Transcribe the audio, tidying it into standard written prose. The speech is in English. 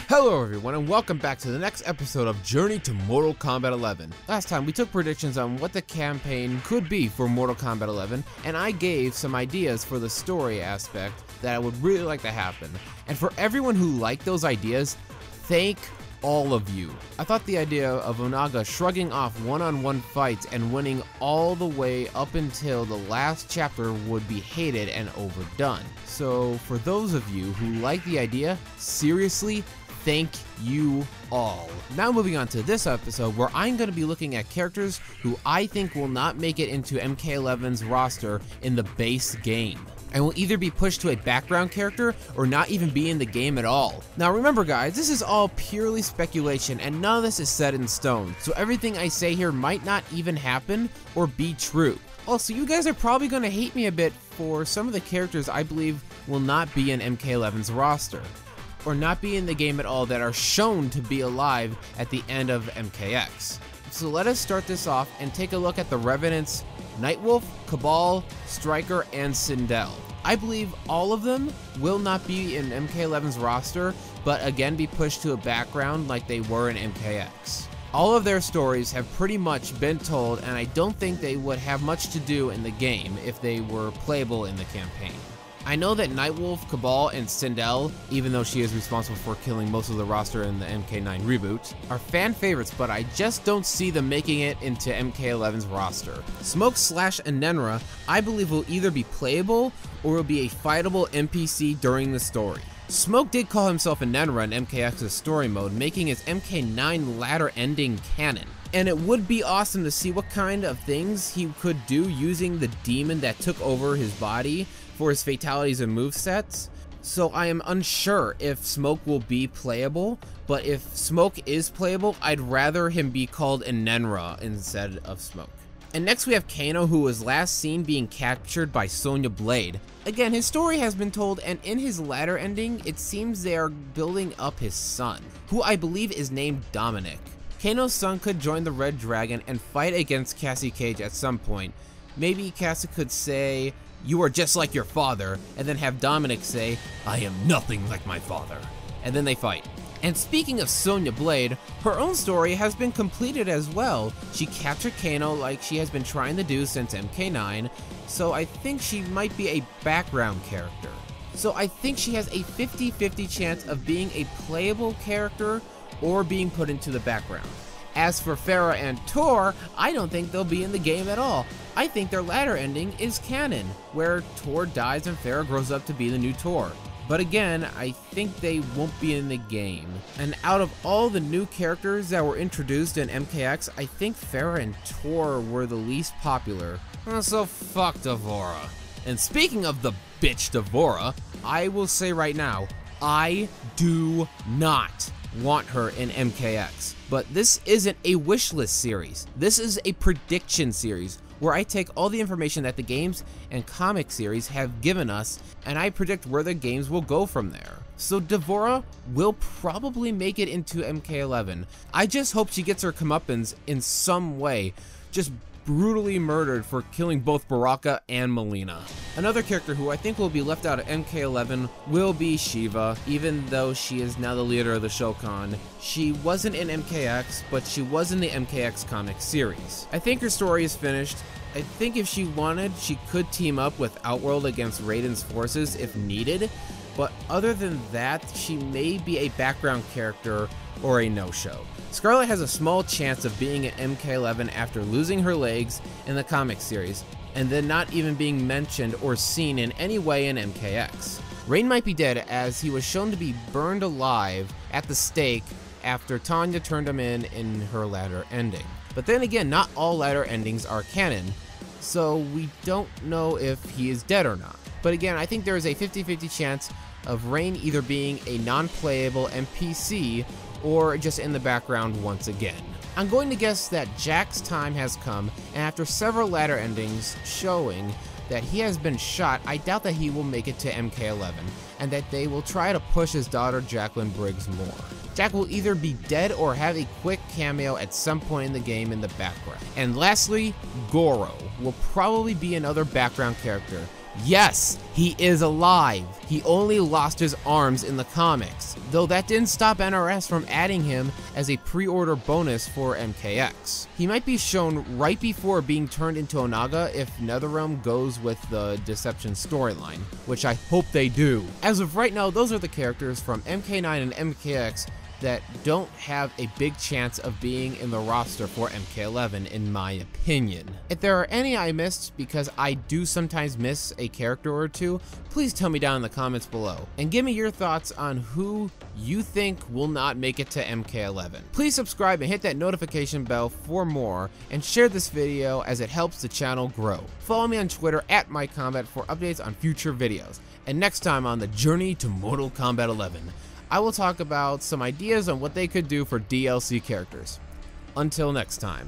Hello everyone and welcome back to the next episode of Journey to Mortal Kombat 11. Last time we took predictions on what the campaign could be for Mortal Kombat 11, and I gave some ideas for the story aspect that I would really like to happen. And for everyone who liked those ideas, thank all of you. I thought the idea of Onaga shrugging off one-on-one fights and winning all the way up until the last chapter would be hated and overdone. So for those of you who like the idea, seriously, thank you all. Now moving on to this episode where I'm going to be looking at characters who I think will not make it into MK11's roster in the base game, and will either be pushed to a background character or not even be in the game at all. Now remember guys, this is all purely speculation and none of this is set in stone, so everything I say here might not even happen or be true. Also, you guys are probably going to hate me a bit for some of the characters I believe will not be in MK11's roster, or not be in the game at all, that are shown to be alive at the end of MKX. So let us start this off and take a look at the Revenants, Nightwolf, Cabal, Striker, and Sindel. I believe all of them will not be in MK11's roster, but again be pushed to a background like they were in MKX. All of their stories have pretty much been told, and I don't think they would have much to do in the game if they were playable in the campaign. I know that Nightwolf, Cabal, and Sindel, even though she is responsible for killing most of the roster in the MK9 reboot, are fan favorites, but I just don't see them making it into MK11's roster. Smoke/Anenra, I believe, will either be playable or will be a fightable NPC during the story. Smoke did call himself Anenra in MKX's story mode, making his MK9 ladder ending canon. And it would be awesome to see what kind of things he could do using the demon that took over his body for his fatalities and movesets. So I am unsure if Smoke will be playable, but if Smoke is playable, I'd rather him be called Anenra instead of Smoke. And next we have Kano, who was last seen being captured by Sonya Blade. Again, his story has been told, and in his latter ending, it seems they are building up his son, who I believe is named Dominic. Kano's son could join the Red Dragon and fight against Cassie Cage at some point. Maybe Cassie could say, "You are just like your father," and then have Dominic say, "I am nothing like my father," and then they fight. And speaking of Sonya Blade, her own story has been completed as well. She captured Kano like she has been trying to do since MK9, so I think she might be a background character. So I think she has a 50-50 chance of being a playable character or being put into the background. As for Farah and Tor, I don't think they'll be in the game at all. I think their latter ending is canon, where Tor dies and Farah grows up to be the new Tor. But again, I think they won't be in the game. And out of all the new characters that were introduced in MKX, I think Farah and Tor were the least popular. So fuck D'Vorah. And speaking of the bitch D'Vorah, I will say right now, I do not want her in MKX. But this isn't a wish list series. This is a prediction series where I take all the information that the games and comic series have given us and I predict where the games will go from there. So D'Vorah will probably make it into MK11. I just hope she gets her comeuppance in some way, just brutally murdered for killing both Baraka and Melina. Another character who I think will be left out of MK11 will be Shiva, even though she is now the leader of the Shokan. She wasn't in MKX, but she was in the MKX comic series. I think her story is finished. I think if she wanted, she could team up with Outworld against Raiden's forces if needed, but other than that, she may be a background character or a no-show. Scarlet has a small chance of being at MK11 after losing her legs in the comic series, and then not even being mentioned or seen in any way in MKX. Rain might be dead, as he was shown to be burned alive at the stake after Tanya turned him in her latter ending. But then again, not all latter endings are canon, so we don't know if he is dead or not. But again, I think there is a 50-50 chance of Rain either being a non-playable NPC or just in the background once again. I'm going to guess that Jack's time has come, and after several ladder endings showing that he has been shot, I doubt that he will make it to MK11, and that they will try to push his daughter Jacqueline Briggs more. Jack will either be dead or have a quick cameo at some point in the game in the background. And lastly, Goro will probably be another background character. Yes, he is alive. He only lost his arms in the comics, though that didn't stop NRS from adding him as a pre-order bonus for MKX. He might be shown right before being turned into Onaga if NetherRealm goes with the Deception storyline, which I hope they do. As of right now, those are the characters from MK9 and MKX that don't have a big chance of being in the roster for MK11 in my opinion. If there are any I missed, because I do sometimes miss a character or two, please tell me down in the comments below and give me your thoughts on who you think will not make it to MK11. Please subscribe and hit that notification bell for more, and share this video as it helps the channel grow. Follow me on Twitter at MIKombat for updates on future videos. And next time on the journey to Mortal Kombat 11, I will talk about some ideas on what they could do for DLC characters. Until next time.